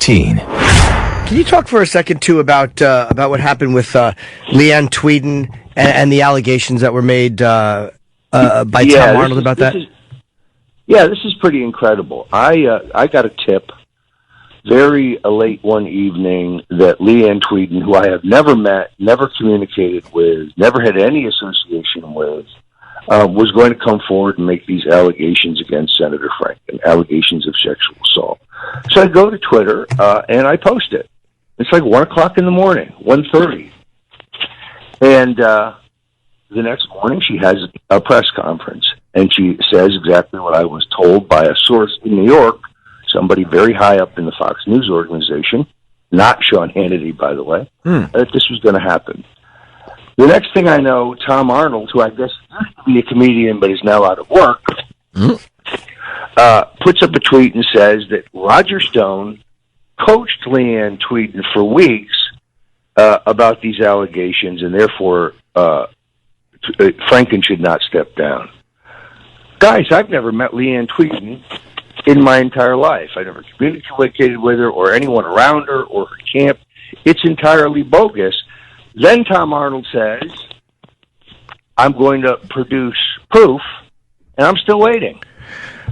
16. Can you talk for a second, too, about what happened with Leanne Tweeden and the allegations that were made by Tom Arnold about that? This is pretty incredible. I got a tip very late one evening that Leanne Tweeden, who I have never met, never communicated with, never had any association with, was going to come forward and make these allegations against Senator Franken, allegations of sexual assault. So I go to Twitter, and I post it. It's like 1 o'clock in the morning, 1:30. And the next morning she has a press conference, and she says exactly what I was told by a source in New York, somebody very high up in the Fox News organization, not Sean Hannity, by the way, that this was going to happen. The next thing I know, Tom Arnold, who I guess used to be a comedian but is now out of work, puts up a tweet and says that Roger Stone coached Leanne Tweeden for weeks about these allegations, and therefore Franken should not step down. Guys, I've never met Leanne Tweeden in my entire life. I never communicated with her or anyone around her or her camp. It's entirely bogus. Then Tom Arnold says, I'm going to produce proof, and I'm still waiting.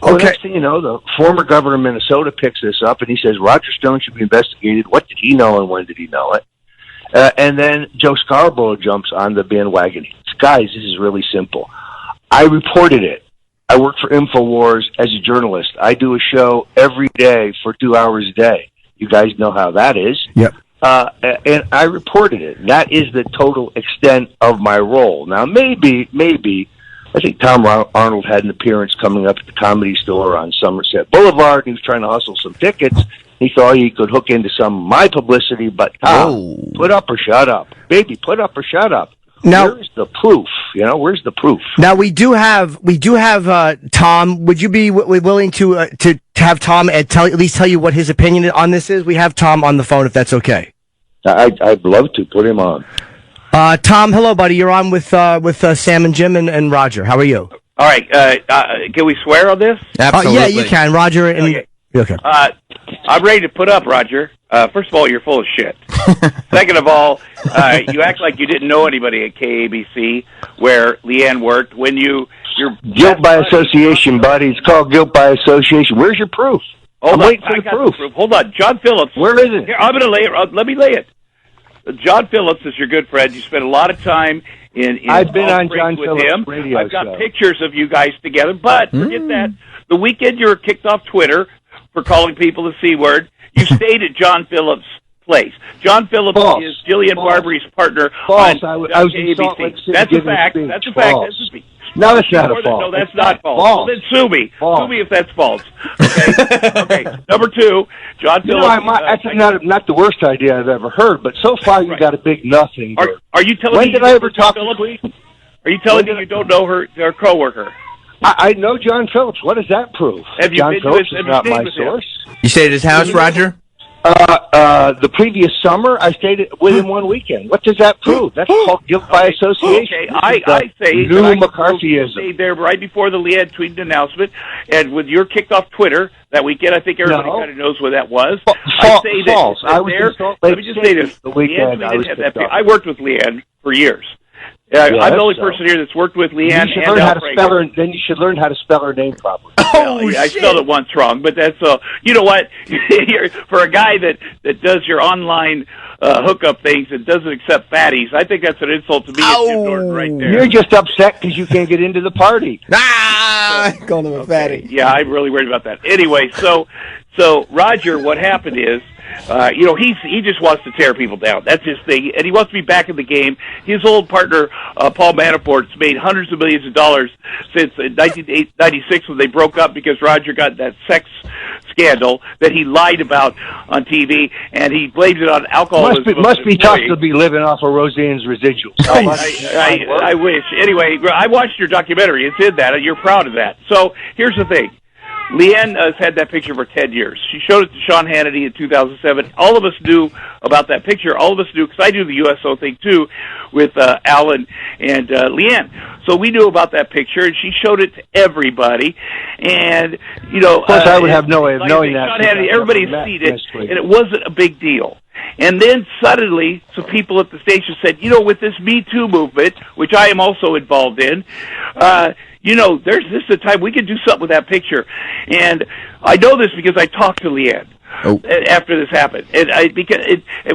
Well, okay. Next thing you know, the former governor of Minnesota picks this up, and he says Roger Stone should be investigated. What did he know, and when did he know it? And then Joe Scarborough jumps on the bandwagon. Guys, this is really simple. I reported it. I work for InfoWars as a journalist. I do a show every day for 2 hours a day. You guys know how that is. Yep. And I reported it. That is the total extent of my role. Now, maybe, I think Tom Arnold had an appearance coming up at the Comedy Store on Somerset Boulevard. He was trying to hustle some tickets. He thought he could hook into some of my publicity, but put up or shut up. Baby, put up or shut up. Now, where's the proof? Where's the proof? Now we do have Tom. Would you be willing to have Tom at least tell you what his opinion on this is? We have Tom on the phone, if that's okay. I'd love to put him on. Tom, hello, buddy. You're on with Sam and Jim and Roger. How are you? All right. Can we swear on this? Absolutely. Yeah, you can, Roger. And okay. I'm ready to put up, Roger. First of all, you're full of shit. Second of all, you act like you didn't know anybody at KABC where Leanne worked. When you're guilt by association, buddy. It's called guilt by association. Where's your proof? I'm waiting for the proof. Hold on, John Phillips. Where is it? Here, I'm going to lay it. Let me lay it. John Phillips is your good friend. You spent a lot of time in I've been on John with Phillips' him. radio I've got show. pictures of you guys together. But forget that. The weekend you were kicked off Twitter for calling people the C word, you stayed at John Phillips' place. John Phillips is Jillian Barbary's partner on I was in Salt Lake ABC. City That's a giving fact. speech. That's a fact. That's a speech. No, that's not a false. No, that's not false. False. Well, then sue me. False. Sue me if that's false. Okay. Okay. Number two, John Phillips. That's not the worst idea I've ever heard, but so far you got a big nothing. Are you telling me? When did I ever talk to Phillips? Are you telling me you don't know her coworker? I know John Phillips. What does that prove? Have you John been Phillips with, is not my source. You stayed at his house, Roger? The previous summer, I stayed with him one weekend. What does that prove? That's called guilt by association. Okay, I say new that McCarthyism. I stayed there right before the Leanne Tweeden announcement, and with your kicked off Twitter that weekend, I think everybody kind of knows what that was. I say false. I was there. in Salt Lake Let me just say this: the weekend I worked with Leanne for years. I'm the only person here that's worked with Leanne. You should learn how to spell her. Then you should learn how to spell her name properly. I spelled it once wrong, but that's you know what? For a guy that does your online hookup things and doesn't accept fatties, I think that's an insult to me. Jim Norton right there. You're just upset because you can't get into the party. Calling him a fatty. Yeah, I'm really worried about that. Anyway, so Roger, what happened is, he just wants to tear people down. That's his thing, and he wants to be back in the game. His old partner, Paul Manafort's made hundreds of millions of dollars since 1996 when they broke up because Roger got that sex scandal that he lied about on TV, and he blamed it on alcoholism. Must be tough to be living off of Roseanne's residuals. I wish. Anyway, I watched your documentary. It's in that, and you're proud of that. So here's the thing. Leanne has had that picture for 10 years. She showed it to Sean Hannity in 2007. All of us knew about that picture. All of us knew, because I do the USO thing too with Alan and Leanne. So we knew about that picture, and she showed it to everybody. And, you know... Of course, I would have no way of knowing that. Sean Hannity, everybody had seen it, and it wasn't a big deal. And then suddenly, some people at the station said, you know, with this Me Too movement, which I am also involved in, you know, this is a time we can do something with that picture. And I know this because I talked to Leanne after this happened. And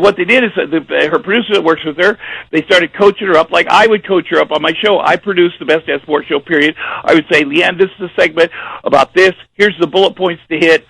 what they did is her producer that works with her, they started coaching her up like I would coach her up on my show. I produced the Best Damn Sports Show, period. I would say, Leanne, this is a segment about this. Here's the bullet points to hit.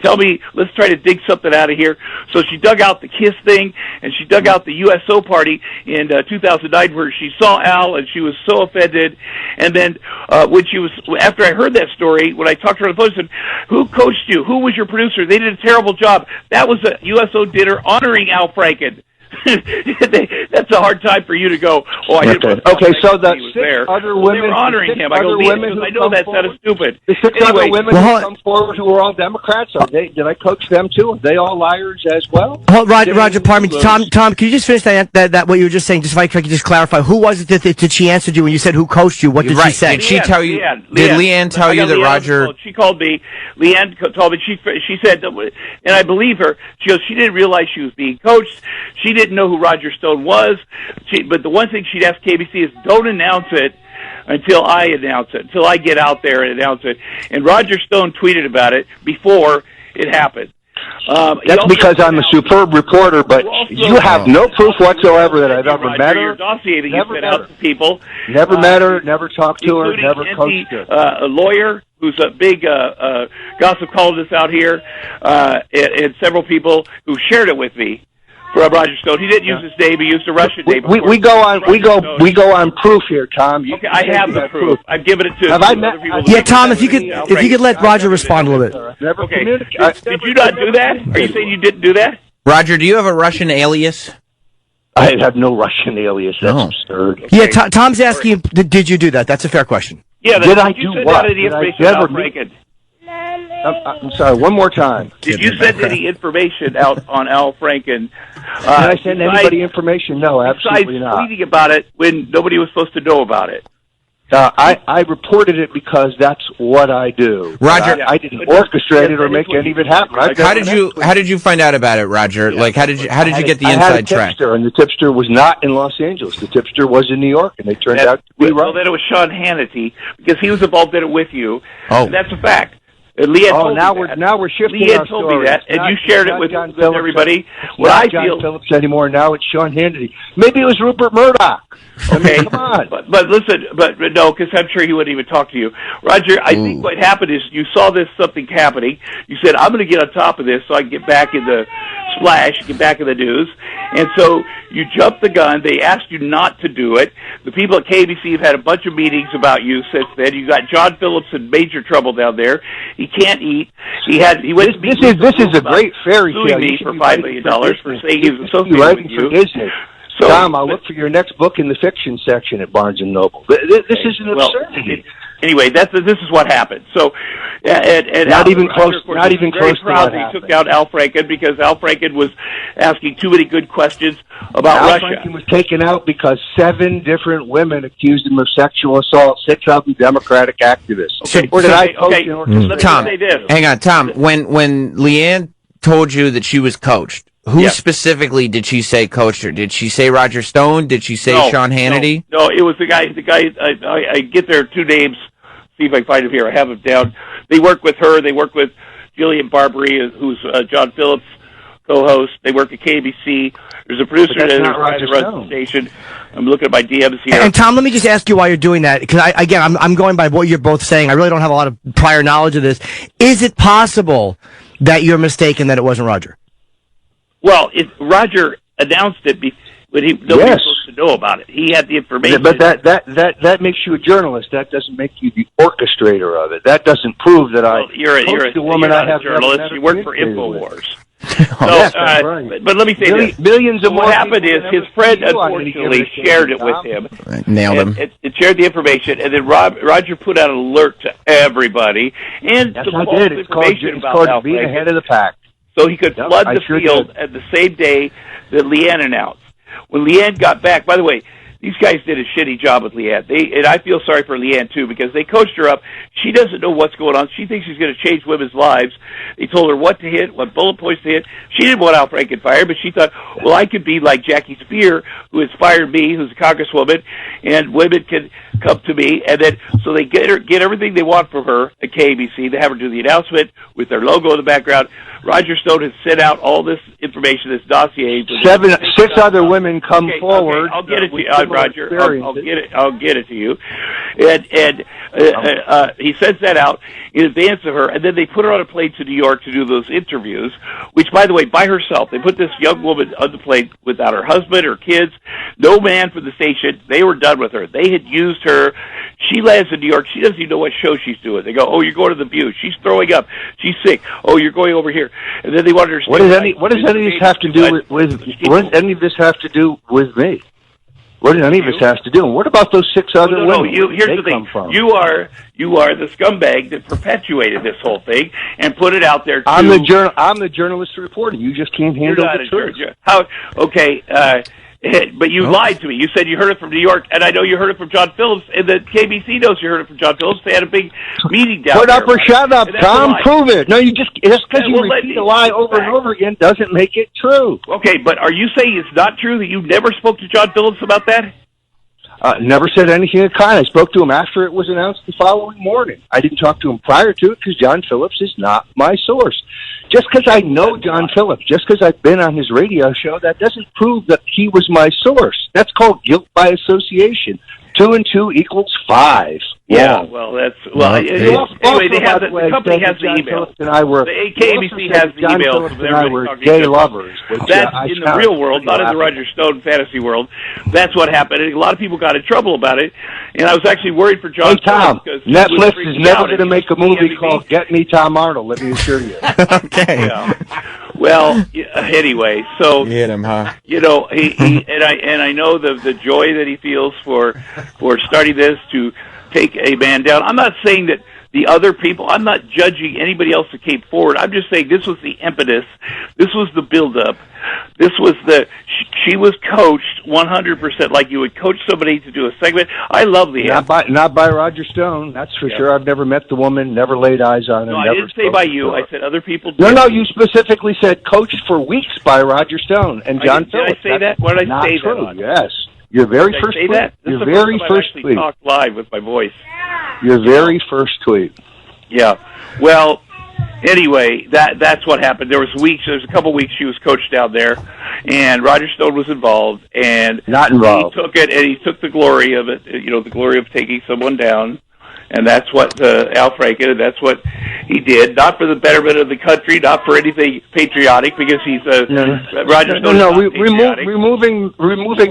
Tell me, let's try to dig something out of here. So she dug out the KISS thing, and she dug out the USO party in 2009 where she saw Al, and she was so offended. And then after I heard that story, when I talked to her on the phone, I said, who coached you? Who was your producer? They did a terrible job. That was a USO dinner honoring Al Franken. That's a hard time for you to go, oh, I didn't. Okay, so the six there. Other women, they were honoring him. I go, I know that's kind of stupid. The six other women who come forward who are all Democrats, did I coach them too? Are they all liars as well? Roger, pardon me. Tom, can you just finish that what you were just saying? Just if I could just clarify, who was it that she answered you when you said who coached you? What did she say? Did she tell you? Did Leanne tell you that Roger? She called me. Leanne told me. She said, and I believe her. She goes, she didn't realize she was being coached. She didn't know who Roger Stone was. But the one thing she'd ask KBC is, don't announce it until I announce it, until I get out there and announce it. And Roger Stone tweeted about it before it happened. That's because I'm a superb reporter, but you have no proof whatsoever that I've ever met her. Your dossier that you sent out to people. Never met her, never talked to her, never coached her. A lawyer who's a big gossip columnist out here, and several people who shared it with me. For Roger Stone, he didn't use his name; he used a Russian name. We go on proof here, Tom. Okay, I have the proof. I've given it to. Other people. Yeah, Tom, if you could let Roger respond a little bit. Okay. Did you not do that? Are you saying you didn't do that? Roger, do you have a Russian alias? I have no Russian alias. That's absurd. Yeah, Tom's asking, did you do that? That's a fair question. Yeah, did I do what? I'm sorry, one more time. Did you send any information out on Al Franken? Did I send anybody information? No, absolutely not. Besides tweeting about it when nobody was supposed to know about it. I reported it because that's what I do. Roger, I didn't orchestrate it or make any of it happen. How did you find out about it, Roger? Like how did you get the inside track? I had a tipster, and the tipster was not in Los Angeles. The tipster was in New York, and they turned out to be right. Well, then it was Sean Hannity because he was involved in it with you. Oh, and that's a fact. Leanne told me that. Now we're shifting Leanne our told story. me that, and you shared it with everybody. What I feel, John Phillips anymore. Now it's Sean Hannity. Maybe it was Rupert Murdoch. Okay, come on. But listen, but no, because I'm sure he wouldn't even talk to you, Roger. I think what happened is you saw something happening. You said, "I'm going to get on top of this so I can get back in the splash, get back in the news," and so you jumped the gun. They asked you not to do it. The people at KBC have had a bunch of meetings about you since then. You got John Phillips in major trouble down there. He can't eat. He went. This is a great fairy tale. Suing me for $5 million for saying he was associated with you. So, Tom, I'll look for your next book in the fiction section at Barnes & Noble. This is an absurdity. Anyway, this is what happened. So, and not even close. Not even close to what happened. He took out Al Franken because Al Franken was asking too many good questions about Russia. Al Franken was taken out because 7 different women accused him of sexual assault. 6 of them Democratic activists. Okay. Or did I coach? Tom, hang on, Tom. When Leanne told you that she was coached, who specifically did she say coached her? Did she say Roger Stone? Did she say Sean Hannity? No, it was the guy. I get their 2 names. See if I can find them here. I have them down. They work with her. They work with Jillian Barbary, who's John Phillips' co-host. They work at KBC. There's a producer that runs the station. I'm looking at my DMs here. And Tom, let me just ask you why you're doing that, because I'm going by what you're both saying. I really don't have a lot of prior knowledge of this. Is it possible that you're mistaken that it wasn't Roger? Well, Roger announced it, but nobody was supposed to know about it. He had the information. But that makes you a journalist. That doesn't make you the orchestrator of it. That doesn't prove that you're a journalist. You work for InfoWars. Yes, that's right. But let me say this. Millions of what happened is his friend, unfortunately, shared it with him. Nailed him. It shared the information, and then Roger put out an alert to everybody. And yes, some I false did. It's called being ahead of the pack. So he could flood the field at the same day that Leanne announced. When Leanne got back, by the way, these guys did a shitty job with Leanne. And I feel sorry for Leanne, too, because they coached her up. She doesn't know what's going on. She thinks she's going to change women's lives. They told her what to hit, what bullet points to hit. She didn't want Al Franken fired, but she thought, well, I could be like Jackie Spear, who inspired me, who's a congresswoman, and women can come to me. And then, so they get everything they want from her at KABC. They have her do the announcement with their logo in the background. Roger Stone has sent out all this information, this dossier. Six other women come forward. Okay, I'll get it to you, Roger. I'll get it to you. And he sends that out in advance of her, and then they put her on a plane to New York to do those interviews, which, by the way, by herself. They put this young woman on the plane without her husband or kids, no man from the station. They were done with her. They had used her. She lands in New York. She doesn't even know what show she's doing. They go, oh, you're going to the View. She's throwing up. She's sick. Oh, you're going over here. And then they wanted her to What does any of this have to do with what does any of this have to do with me? What does any of this have to do? And what about those six other women? Here's the thing. You are the scumbag that perpetuated this whole thing and put it out there. I'm the journalist reporting. You just can't handle the truth. Okay. But you lied to me. You said you heard it from New York, and I know you heard it from John Phillips, and the KBC knows you heard it from John Phillips. They had a big meeting down there. Put up or shut up, Tom. Prove it. No, just because you repeat a lie over and over again doesn't make it true. Okay, but are you saying it's not true that you never spoke to John Phillips about that? Never said anything of the kind. I spoke to him after it was announced the following morning. I didn't talk to him prior to it because John Phillips is not my source. Just because I know John Phillips, just because I've been on his radio show, that doesn't prove that he was my source. That's called guilt by association. 2 and 2 equals 5. Yeah, well, that's anyway. The company has the email. The KBC has the email. And I were gay lovers. That's in the real world, not in the Roger Stone fantasy world. That's what happened. And a lot of people got in trouble about it. And I was actually worried for John. Hey, Tom, Netflix is never going to make a movie called "Get Me Tom Arnold." Let me assure you. Okay. Yeah. Well, anyway, so you hit him, huh? You know, he and I know the joy that he feels for starting this to take a man down. I'm not saying that the other people, I'm not judging anybody else that came forward. I'm just saying this was the impetus. This was the buildup. This was she was coached 100% like you would coach somebody to do a segment. I love the not by Roger Stone. That's for sure. I've never met the woman, never laid eyes on her. No, I didn't say by you. I said other people did. No, you specifically said coached for weeks by Roger Stone and John Phillips. Did I say that? What did I say that on? Yes. Your very first tweet. Your very first tweet. Talk live with my voice. Your very first tweet. Yeah. Well, anyway, that's what happened. There was a couple weeks she was coached down there, and Roger Stone was involved, and not involved. He took it, and he took the glory of it. You know, the glory of taking someone down. And that's what Al Franken, and that's what he did. Not for the betterment of the country, not for anything patriotic, because he's Roger Stone. No, removing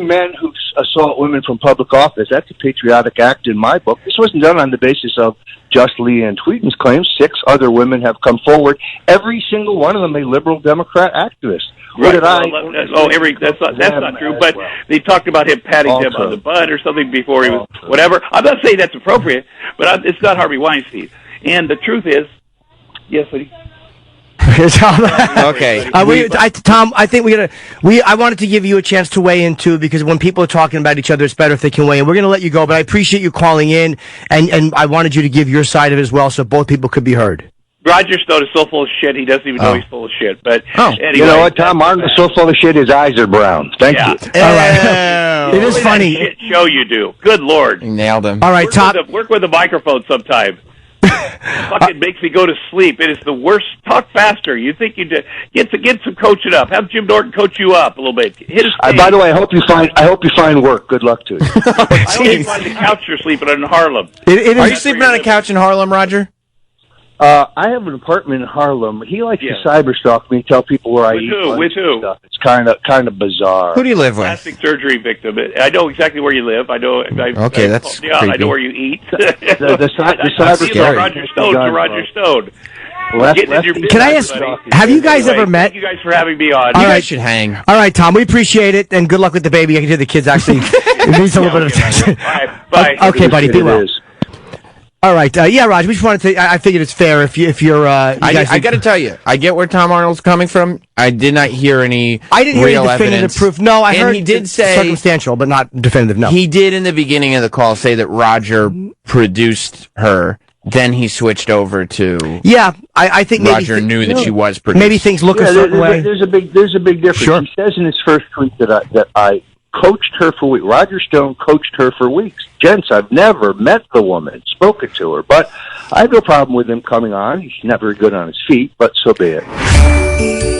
men who assault women from public office. That's a patriotic act in my book. This wasn't done on the basis of just Leanne Tweeden's claims. 6 other women have come forward. Every single one of them a liberal Democrat activist. Right. That's not true. But they talked about him patting them on the butt or something before he was whatever. I'm not saying that's appropriate, but it's not Harvey Weinstein. And the truth is, yes, Liddy. Okay. Tom, I think I wanted to give you a chance to weigh in too, because when people are talking about each other, it's better if they can weigh in. We're going to let you go, but I appreciate you calling in, and I wanted you to give your side of it as well, so both people could be heard. Roger Stone is so full of shit, he doesn't even know he's full of shit. But anyway, you know what, Tom Arnold is so full of shit, his eyes are brown. Thank you. All right. It is funny. Shit show you do. Good Lord. You nailed him. All right, Tom. Work with the microphone sometime. Fucking makes me go to sleep. It is the worst. Talk faster. You think you get some coaching up. Have Jim Norton coach you up a little bit. Hit a by the way, I hope you find work. Good luck to you. I hope you find the couch you're sleeping on in Harlem. Are you sleeping on a couch in Harlem, Roger? I have an apartment in Harlem. He likes to cyberstalk me, tell people where I eat. With who? Stuff. It's kind of bizarre. Who do you live with? Plastic surgery victim. I know exactly where you live. I know. That's creepy. I know where you eat. the cyberstalk. Roger Stone to Roger Stone. Can I ask, have you guys ever met? Thank you guys for having me on. You guys should hang. All right, Tom, we appreciate it, and good luck with the baby. I can hear the kids actually. It needs a little bit of attention. All right, bye. Okay, buddy, be well. All right, yeah, Raj. We just wanted to. I figured it's fair if you're. I got to tell you, I get where Tom Arnold's coming from. I did not hear any. I didn't hear any definitive evidence. proof. No, I heard he did say circumstantial, but not definitive. No, he did in the beginning of the call say that Roger produced her. Then he switched over to. Yeah, I think maybe Roger knew that she was produced. Maybe things look a certain way. There's a big difference. Sure. He says in his first tweet that I coached her for weeks. Roger Stone coached her for weeks. Gents, I've never met the woman, spoken to her, but I have no problem with him coming on. He's not very good on his feet, but so be it.